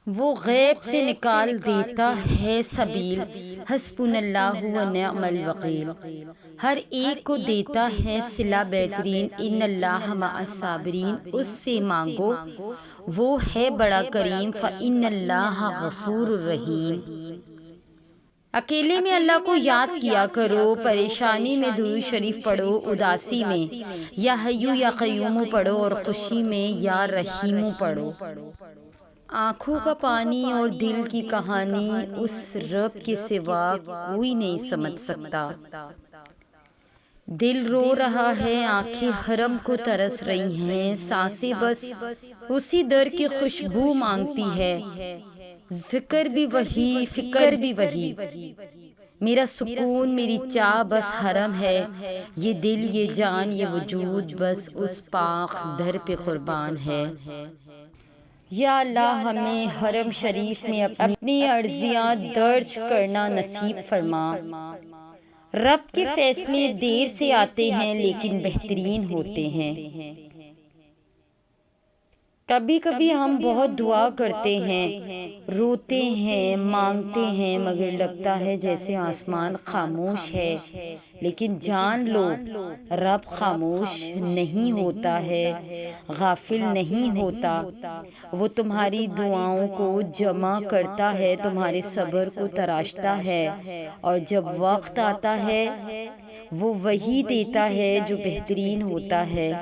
وہ غیب سے نکال دیتا ہے سبیل، حسبنا اللہ و نعم الوکیل۔ ہر ایک کو دیتا ہے صلہ بہترین، ان اللہ مع الصابرین۔ اس سے مانگو، وہ ہے بڑا کریم، فإن اللہ غفور رحیم۔ اکیلے میں اللہ کو یاد کیا کرو، پریشانی میں درود شریف پڑھو، اداسی میں یا حیو یا قیوم پڑھو، اور خوشی میں یا رحیم پڑھو۔ آنکھوں کا پانی اور دل کی کہانی اس رب کے سوا کوئی نہیں سمجھ سکتا۔ دل رو رہا ہے، آنکھیں حرم کو ترس رہی ہیں، سانسیں بس اسی در کی خوشبو مانگتی ہے۔ ذکر بھی وہی، فکر بھی وہی، میرا سکون میری چاہ بس حرم ہے۔ یہ دل یہ جان یہ وجود بس اس پاک در پہ قربان ہے۔ یا اللہ ہمیں حرم شریف میں اپنی عرضیاں درج کرنا نصیب فرما۔ رب کے فیصلے دیر سے آتے ہیں لیکن بہترین ہوتے ہیں۔ کبھی کبھی ہم بہت دعا کرتے ہیں، روتے ہیں، مانگتے ہیں، مگر لگتا ہے جیسے آسمان خاموش ہے، لیکن جان لو رب خاموش نہیں ہوتا ہے، غافل نہیں ہوتا۔ وہ تمہاری دعاؤں کو جمع کرتا ہے، تمہارے صبر کو تراشتا ہے، اور جب وقت آتا ہے وہ وہی دیتا ہے جو بہترین ہوتا ہے۔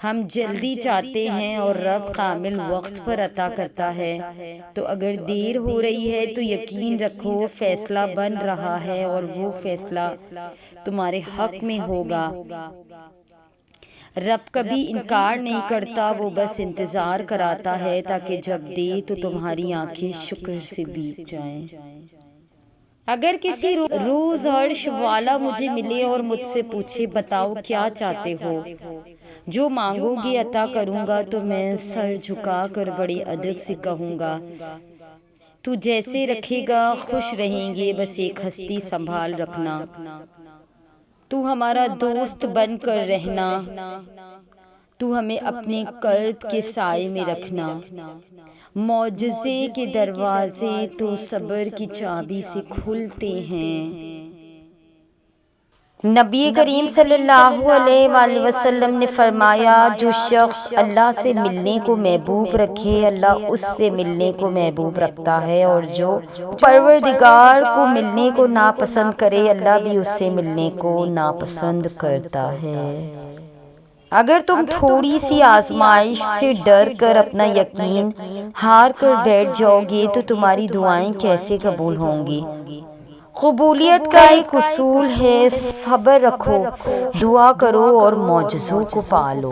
ہم جلدی چاہتے ہیں اور رب کامل وقت پر عطا کرتا ہے، تو اگر دیر ہو رہی ہے تو یقین رکھو فیصلہ بن رہا ہے، اور وہ فیصلہ تمہارے حق میں ہوگا۔ رب کبھی انکار نہیں کرتا، وہ بس انتظار کراتا ہے تاکہ جب دے تو تمہاری آنکھیں شکر سے بھیگ جائیں۔ اگر کسی روز عرش والا مجھے ملے اور مجھ سے پوچھے بتاؤ کیا چاہتے ہو، جو مانگو گے عطا کروں گا، تو میں سر جھکا کر بڑے ادب سے کہوں گا تو جیسے رکھے گا خوش رہیں گے، بس ایک ہستی سنبھال رکھنا، تو ہمارا دوست بن کر رہنا، تو ہمیں اپنے قلب کے سائے میں رکھنا۔ معجزے کے دروازے تو صبر کی چابی سے کھلتے ہیں۔ نبی کریم صلی اللہ علیہ وآلہ وسلم نے فرمایا، جو شخص اللہ سے ملنے کو محبوب رکھے اللہ اس سے ملنے کو محبوب رکھتا ہے، اور جو پروردگار کو ملنے کو ناپسند کرے اللہ بھی اس سے ملنے کو ناپسند کرتا ہے۔ اگر تم تھوڑی سی آزمائش سے ڈر کر اپنا یقین ہار کر بیٹھ جاؤ گے تو تمہاری دعائیں کیسے قبول ہوں گی؟ قبولیت کا ایک اصول ہے، صبر رکھو، دعا کرو اور معجزوں کو پالو۔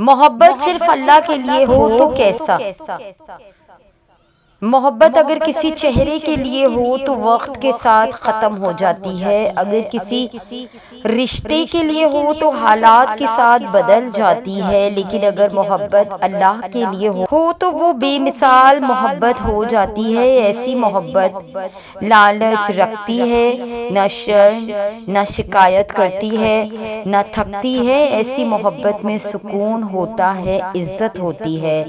محبت صرف اللہ کے لیے ہو تو کیسا؟ محبت اگر کسی چہرے کے لیے ہو تو وقت کے ساتھ ختم ہو جاتی ہے، اگر کسی رشتے کے لیے ہو تو حالات کے ساتھ بدل جاتی ہے، لیکن اگر محبت اللہ کے لیے ہو تو وہ بے مثال محبت ہو جاتی ہے۔ ایسی محبت لالچ رکھتی ہے، نہ شرم، نہ شکایت کرتی ہے، نہ تھکتی ہے۔ ایسی محبت میں سکون ہوتا ہے، عزت ہوتی ہے،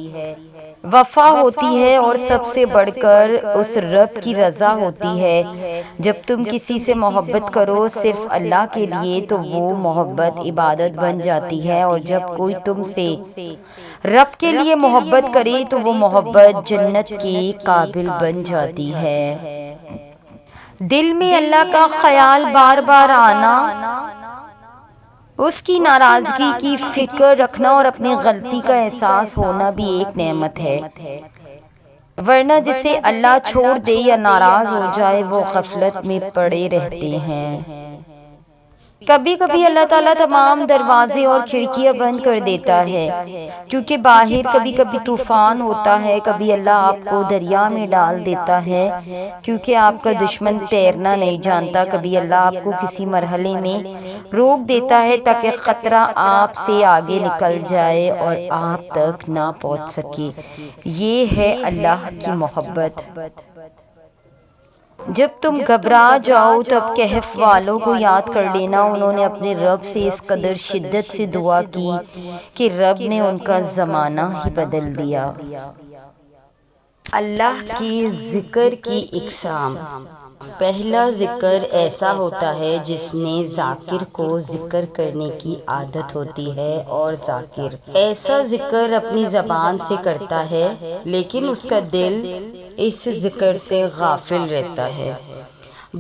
وفا ہوتی ہے، اور سب سے بڑھ کر اس رب کی رضا ہوتی ہے۔ جب تم کسی سے محبت کرو صرف اللہ کے لیے تو وہ محبت عبادت بن جاتی ہے، اور جب کوئی تم سے رب کے لیے محبت کرے تو وہ محبت جنت کے قابل بن جاتی ہے۔ دل میں اللہ کا خیال بار بار آنا، اس کی ناراضگی کی فکر رکھنا اور اپنی غلطی کا احساس ہونا بھی ایک نعمت ہے، ورنہ جسے اللہ چھوڑ دے یا ناراض ہو جائے وہ غفلت میں پڑے رہتے ہیں۔ کبھی کبھی اللہ تعالیٰ تمام دروازے اور کھڑکیاں بند کر دیتا ہے، کیونکہ باہر کبھی کبھی طوفان ہوتا ہے، کبھی اللہ آپ کو دریا میں ڈال دیتا ہے کیونکہ آپ کا دشمن تیرنا نہیں جانتا، کبھی اللہ آپ کو کسی مرحلے میں روک دیتا ہے تاکہ خطرہ آپ سے آگے نکل جائے اور آپ تک نہ پہنچ سکے۔ یہ ہے اللہ کی محبت۔ جب تم گھبرا جاؤ تب کہف والوں کو یاد کر لینا، انہوں نے اپنے رب سے اس قدر شدت سے دعا کی کہ رب نے ان کا زمانہ ہی بدل دیا۔ اللہ کی ذکر کی اقسام۔ پہلا ذکر ایسا ہوتا ہے جس میں ذاکر کو ذکر کرنے کی عادت ہوتی ہے، اور ذاکر ایسا ذکر اپنی زبان سے کرتا ہے لیکن اس کا دل اس ذکر سے غافل رہتا ہے۔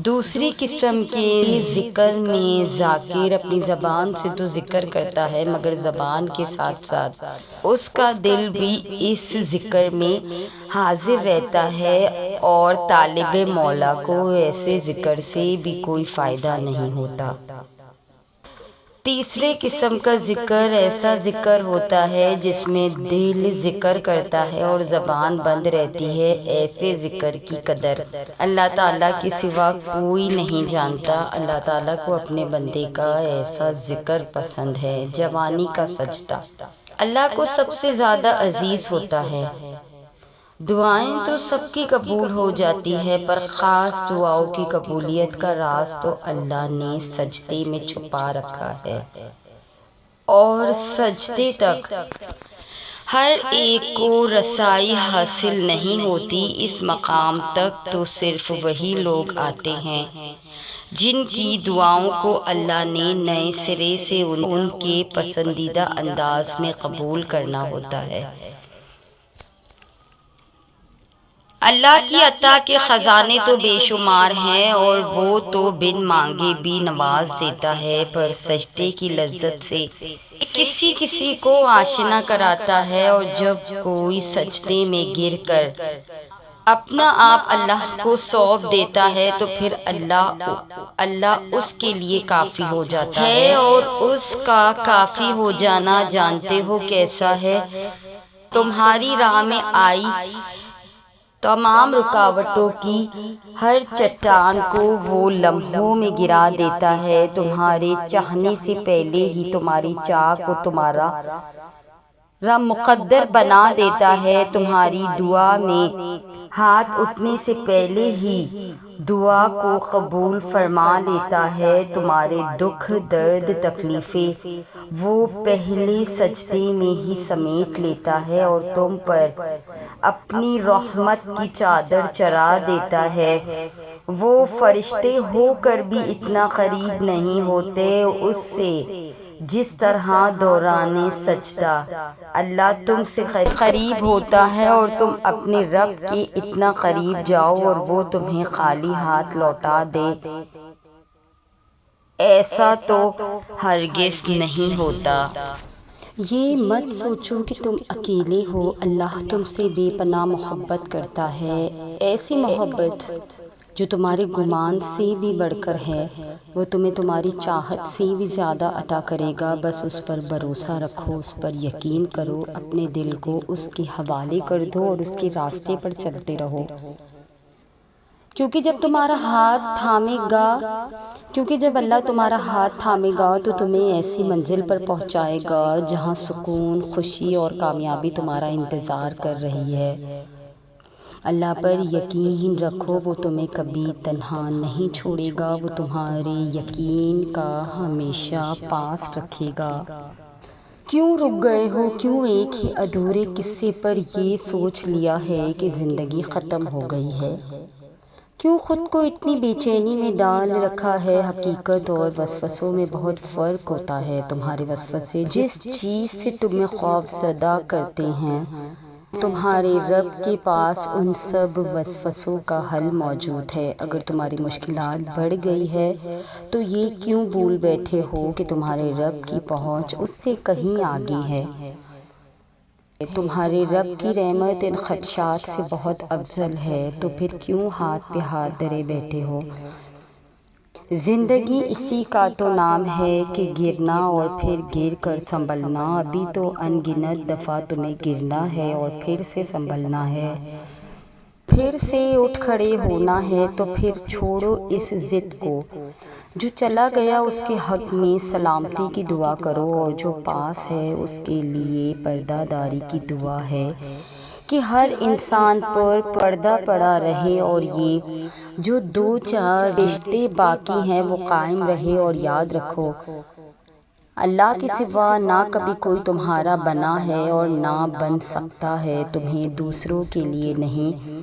دوسری قسم کے ذکر میں ذاکر اپنی زبان سے تو ذکر کرتا ہے مگر زبان کے ساتھ ساتھ اس کا دل بھی اس ذکر میں حاضر رہتا ہے، اور طالب مولا کو ایسے ذکر سے بھی کوئی فائدہ نہیں ہوتا۔ تیسرے قسم کا ذکر ایسا ذکر ہوتا ہے جس میں دل ذکر کرتا ہے اور زبان بند رہتی ہے۔ ایسے ذکر کی قدر اللہ تعالیٰ کے سوا کوئی نہیں جانتا۔ اللہ تعالیٰ کو اپنے بندے کا ایسا ذکر پسند ہے۔ جوانی کا سجدہ اللہ کو سب سے زیادہ عزیز ہوتا ہے۔ دعائیں تو سب کی قبول ہو جاتی ہے، پر خاص دعاؤں کی قبولیت کا راز تو اللہ نے سجدے میں چھپا رکھا ہے، اور سجدے تک ہر ایک کو رسائی حاصل نہیں ہوتی۔ اس مقام تک تو صرف وہی لوگ آتے ہیں جن کی دعاؤں کو اللہ نے نئے سرے سے ان کے پسندیدہ انداز میں قبول کرنا ہوتا ہے۔ اللہ کی عطا کے خزانے تو بے شمار ہیں، اور وہ تو بن مانگے بھی نواز دیتا ہے، پر سجدے کی لذت سے کسی کسی کو آشنا کراتا ہے، اور جب کوئی سجدے میں گر کر اپنا آپ اللہ کو سونپ دیتا ہے تو پھر اللہ اس کے لیے کافی ہو جاتا ہے، اور اس کا کافی ہو جانا جانتے ہو کیسا ہے؟ تمہاری راہ میں آئی تمام رکاوٹوں کی ہر چٹان کو وہ لمحوں میں گرا دیتا ہے۔ تمہارے چاہنے سے پہلے ہی تمہاری چاہ کو تمہارا رب مقدر بنا دیتا ہے۔ تمہاری دعا میں ہاتھ اٹھنے سے پہلے ہی دعا کو قبول فرما لیتا ہے۔ تمہارے دکھ درد تکلیفیں وہ پہلے سجدے میں ہی سمیٹ لیتا ہے، اور تم پر اپنی رحمت کی چادر چڑھا دیتا ہے۔ وہ فرشتے ہو کر بھی اتنا قریب نہیں ہوتے اس سے جس طرح دوران سجدہ اللہ تم سے قریب ہوتا ہے، اور تم اپنے رب کے اتنا قریب جاؤ اور وہ تمہیں خالی ہاتھ لوٹا دے، ایسا تو ہرگز نہیں ہوتا۔ یہ مت سوچو کہ تم اکیلے ہو، اللہ تم سے بے پناہ محبت کرتا ہے، ایسی محبت جو تمہارے گمان سے بھی بڑھ کر ہے۔ وہ تمہیں تمہاری چاہت سے بھی زیادہ عطا کرے گا، بس اس پر بھروسہ رکھو، اس پر یقین کرو، اپنے دل کو اس کے حوالے کر دو اور اس کے راستے پر چلتے رہو، کیونکہ جب اللہ تمہارا ہاتھ تھامے گا تو تمہیں ایسی منزل پر پہنچائے گا جہاں سکون، خوشی اور کامیابی تمہارا انتظار کر رہی ہے۔ اللہ پر یقین رکھو، وہ تمہیں کبھی تنہا نہیں چھوڑے گا، وہ تمہارے یقین کا ہمیشہ پاس رکھے گا۔ کیوں رک گئے ہو؟ کیوں ایک ہی ادھورے قصے پر یہ سوچ لیا ہے کہ زندگی ختم ہو گئی ہے؟ کیوں خود کو اتنی بے چینی میں ڈال رکھا ہے؟ حقیقت اور وسوسوں میں بہت فرق ہوتا ہے۔ تمہارے وسوسے جس چیز سے تمہیں خوف زدہ کرتے ہیں، تمہارے رب کے پاس ان سب وسوسوں کا حل موجود ہے۔ اگر تمہاری مشکلات بڑھ گئی ہے تو یہ کیوں بھول بیٹھے ہو کہ تمہارے رب کی پہنچ اس سے کہیں آگے ہے؟ تمہارے رب کی رحمت ان خدشات سے بہت افضل ہے، تو پھر کیوں ہاتھ پہ ہاتھ دھرے بیٹھے ہو؟ زندگی اسی کا تو نام ہے کہ گرنا اور پھر گر کر سنبھلنا۔ ابھی تو ان گنت دفعہ تمہیں گرنا ہے اور پھر سے سنبھلنا ہے، پھر سے اٹھ کھڑے ہونا ہے۔ تو پھر چھوڑو اس ضد کو، جو چلا گیا اس کے حق میں سلامتی کی دعا کرو، اور جو پاس ہے اس کے لیے پردہ داری کی دعا ہے کہ ہر انسان پر پردہ پڑا رہے، اور یہ جو دو چار رشتے باقی ہیں وہ قائم رہے۔ اور یاد رکھو اللہ کے سوا نہ کبھی کوئی تمہارا بنا ہے اور نہ بن سکتا ہے۔ تمہیں دوسروں کے لیے نہیں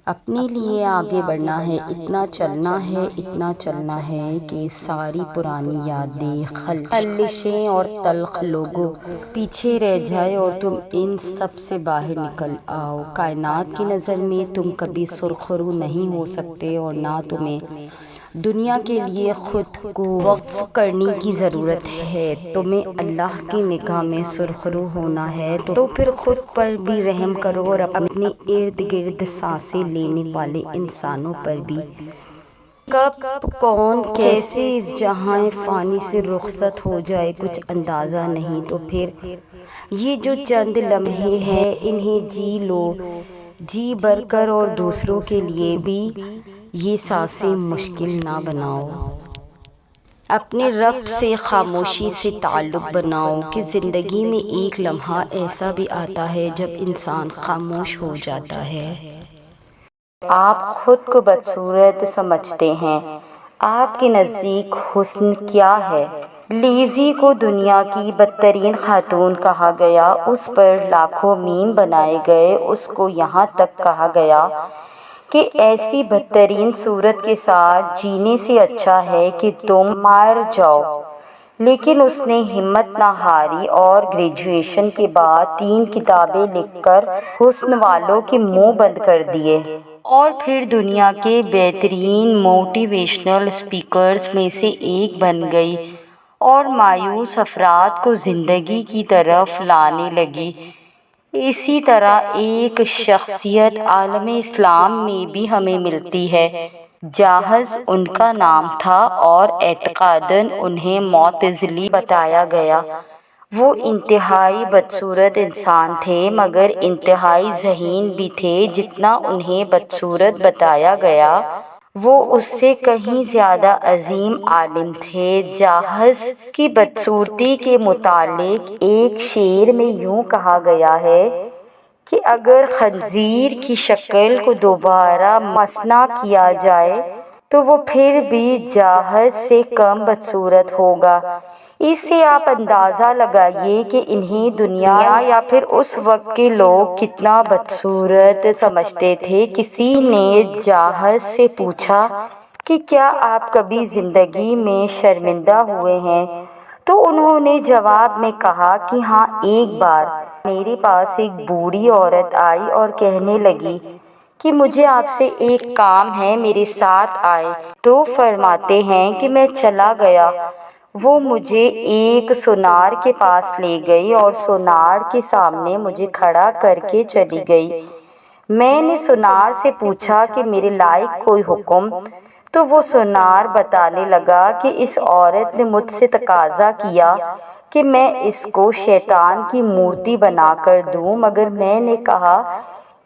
اپنے لیے آگے بڑھنا ہے، اتنا چلنا ہے کہ ساری پرانی یادیں، خلشیں اور تلخ لوگوں پیچھے رہ جائے اور تم ان سب سے باہر نکل آؤ۔ کائنات کی نظر میں تم کبھی سرخرو نہیں ہو سکتے اور نہ تمہیں دنیا کے لیے خود کو وقف کرنے کی ضرورت ہے۔ تمہیں اللہ کی نگاہ میں سرخرو ہونا ہے تو پھر خود پر بھی رحم کرو اور اپنے ارد گرد سانسیں لینے والے انسانوں پر بھی۔ کب کون کیسے اس جہاں فانی سے رخصت ہو جائے کچھ اندازہ نہیں، تو پھر یہ جو چند لمحے ہیں انہیں جی لو جی بھر کر، اور دوسروں کے لیے بھی یہ سانسیں مشکل نہ بناؤ۔ اپنے رب سے خاموشی سے تعلق بناؤ کہ زندگی میں ایک لمحہ ایسا بھی آتا ہے جب انسان خاموش ہو جاتا ہے۔ آپ خود کو بدصورت سمجھتے ہیں، آپ کے نزدیک حسن کیا ہے؟ لیزی کو دنیا کی بدترین خاتون کہا گیا، اس پر لاکھوں میم بنائے گئے، اس کو یہاں تک کہا گیا کہ ایسی بدترین صورت کے ساتھ جینے سے اچھا ہے کہ تم مر جاؤ، لیکن اس نے ہمت نہ ہاری اور گریجویشن کے بعد 3 کتابیں لکھ کر حسن والوں کے منہ بند کر دیے، اور پھر دنیا کے بہترین موٹیویشنل اسپیکرز میں سے ایک بن گئی اور مایوس افراد کو زندگی کی طرف لانے لگی۔ اسی طرح ایک شخصیت عالم اسلام میں بھی ہمیں ملتی ہے۔ جاحظ ان کا نام تھا اور اعتقاداً انہیں معتزلی بتایا گیا۔ وہ انتہائی بدصورت انسان تھے، مگر انتہائی ذہین بھی تھے۔ جتنا انہیں بدصورت بتایا گیا وہ اس سے کہیں زیادہ عظیم عالم تھے۔ جاحظ کی بدصورتی کے متعلق ایک شعر میں یوں کہا گیا ہے کہ اگر خنزیر کی شکل کو دوبارہ مصنوع کیا جائے تو وہ پھر بھی جاحظ سے کم بدصورت ہوگا۔ اس سے آپ اندازہ لگائیے کہ انہیں دنیا یا پھر اس وقت کے لوگ کتنا بدصورت سمجھتے تھے۔ کسی نے جاحظ سے پوچھا کہ کیا آپ کبھی زندگی میں شرمندہ ہوئے ہیں؟ تو انہوں نے جواب میں کہا کہ ہاں، ایک بار میرے پاس ایک بوڑھی عورت آئی اور کہنے لگی کہ مجھے آپ سے ایک کام ہے، میرے ساتھ آئے۔ تو فرماتے ہیں کہ میں چلا گیا، وہ مجھے ایک سونار کے پاس لے گئی اور سونار کے سامنے مجھے کھڑا کر کے چلی گئی۔ میں نے سونار سے پوچھا کہ میرے لائق کوئی حکم؟ تو وہ سونار بتانے لگا کہ اس عورت نے مجھ سے تقاضا کیا کہ میں اس کو شیطان کی مورتی بنا کر دوں، مگر میں نے کہا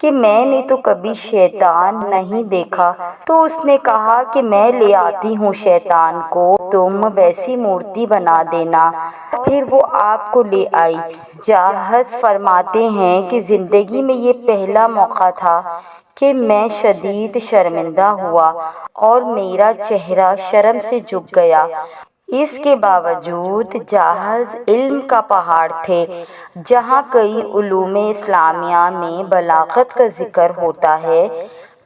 کہ میں نے تو کبھی شیطان نہیں دیکھا۔ تو اس نے کہا کہ میں لے آتی ہوں شیطان کو، تم ویسی مورتی بنا دینا۔ پھر وہ آپ کو لے آئی۔ جاحظ فرماتے ہیں کہ زندگی میں یہ پہلا موقع تھا کہ میں شدید شرمندہ ہوا اور میرا چہرہ شرم سے جھک گیا۔ اس کے باوجود جاحظ علم کا پہاڑ تھے۔ جہاں کئی علوم اسلامیہ میں بلاغت کا ذکر ہوتا ہے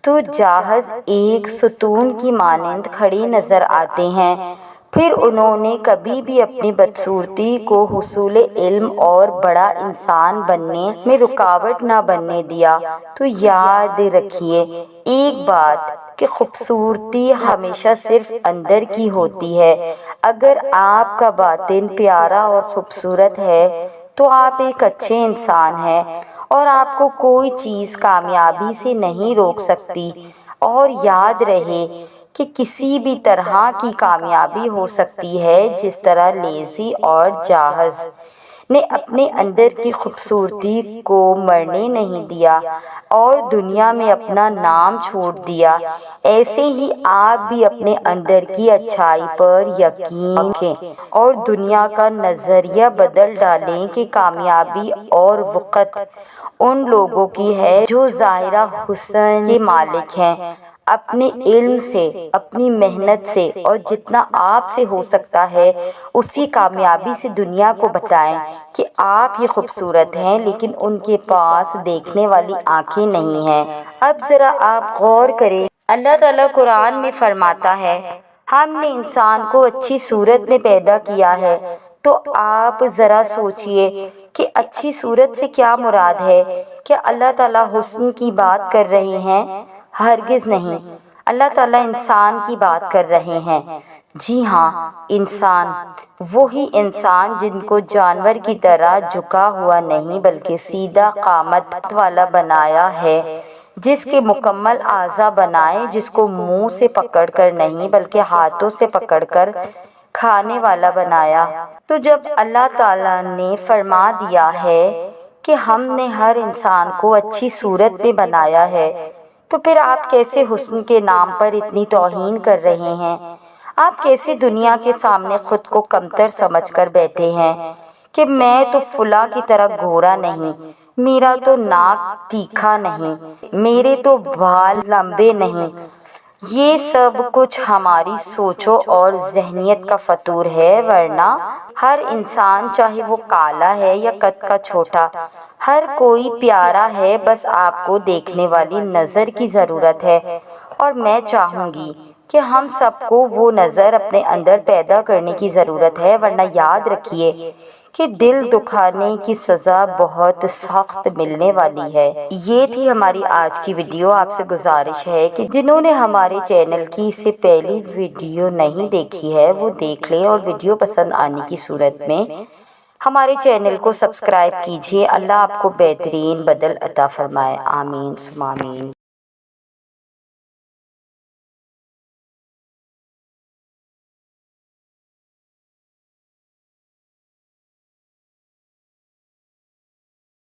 تو جاحظ ایک ستون کی مانند کھڑے نظر آتے ہیں۔ پھر انہوں نے کبھی بھی اپنی بدصورتی کو حصول علم اور بڑا انسان بننے میں رکاوٹ نہ بننے دیا۔ تو یاد رکھیے ایک بات کہ خوبصورتی ہمیشہ صرف اندر کی ہوتی ہے۔ اگر آپ کا باطن پیارا اور خوبصورت ہے تو آپ ایک اچھے انسان ہیں اور آپ کو کوئی چیز کامیابی سے نہیں روک سکتی۔ اور یاد رہے کہ کسی بھی طرح کی کامیابی ہو سکتی ہے، جس طرح لیزی اور جاحظ نے اپنے اندر کی خوبصورتی کو مرنے نہیں دیا اور دنیا میں اپنا نام چھوڑ دیا، ایسے ہی آپ بھی اپنے اندر کی اچھائی پر یقین رکھیں اور دنیا کا نظریہ بدل ڈالیں کہ کامیابی اور وقت ان لوگوں کی ہے جو ظاہرہ حسن کے مالک ہیں۔ اپنے علم سے، اپنی محنت سے اور جتنا آپ سے ہو سکتا ہے اسی کامیابی سے دنیا کو بتائیں کہ آپ ہی خوبصورت ہیں، لیکن ان کے پاس دیکھنے والی آنکھیں نہیں ہیں۔ اب ذرا آپ غور کریں، اللہ تعالیٰ قرآن میں فرماتا ہے ہم نے انسان کو اچھی صورت میں پیدا کیا ہے، تو آپ ذرا سوچئے کہ اچھی صورت سے کیا مراد ہے؟ کیا اللہ تعالیٰ حسن کی بات کر رہے ہیں؟ ہرگز نہیں، اللہ تعالیٰ انسان کی بات کر رہے ہیں۔ جی ہاں، انسان، وہی انسان جن کو جانور کی طرح جھکا ہوا نہیں بلکہ سیدھا قامت والا بنایا ہے، جس کے مکمل اعضاء بنائے، جس کو منہ سے پکڑ کر نہیں بلکہ ہاتھوں سے پکڑ کر کھانے والا بنایا۔ تو جب اللہ تعالیٰ نے فرما دیا ہے کہ ہم نے ہر انسان کو اچھی صورت میں بنایا ہے، تو پھر آپ کیسے حسن کے نام پر اتنی توہین کر رہے ہیں؟ آپ کیسے دنیا کے سامنے خود کو کمتر سمجھ کر بیٹھے ہیں کہ میں تو فلاں کی طرح گورا نہیں، میرا تو ناک تیکھا نہیں، میرے تو بال لمبے نہیں۔ یہ سب کچھ ہماری سوچوں اور ذہنیت کا فطور ہے، ورنہ ہر انسان، چاہے وہ کالا ہے یا قد کا چھوٹا، ہر کوئی پیارا ہے، بس آپ کو دیکھنے والی نظر کی ضرورت ہے۔ اور میں چاہوں گی کہ ہم سب کو وہ نظر اپنے اندر پیدا کرنے کی ضرورت ہے، ورنہ یاد رکھیے کہ دل دکھانے کی سزا بہت سخت ملنے والی ہے۔ یہ تھی ہماری آج کی ویڈیو۔ آپ سے گزارش ہے کہ جنہوں نے ہمارے چینل کی اس سے پہلی ویڈیو نہیں دیکھی ہے وہ دیکھ لیں، اور ویڈیو پسند آنے کی صورت میں ہمارے چینل کو سبسکرائب کیجیے۔ اللہ آپ کو بہترین بدل عطا فرمائے، آمین ثم آمین۔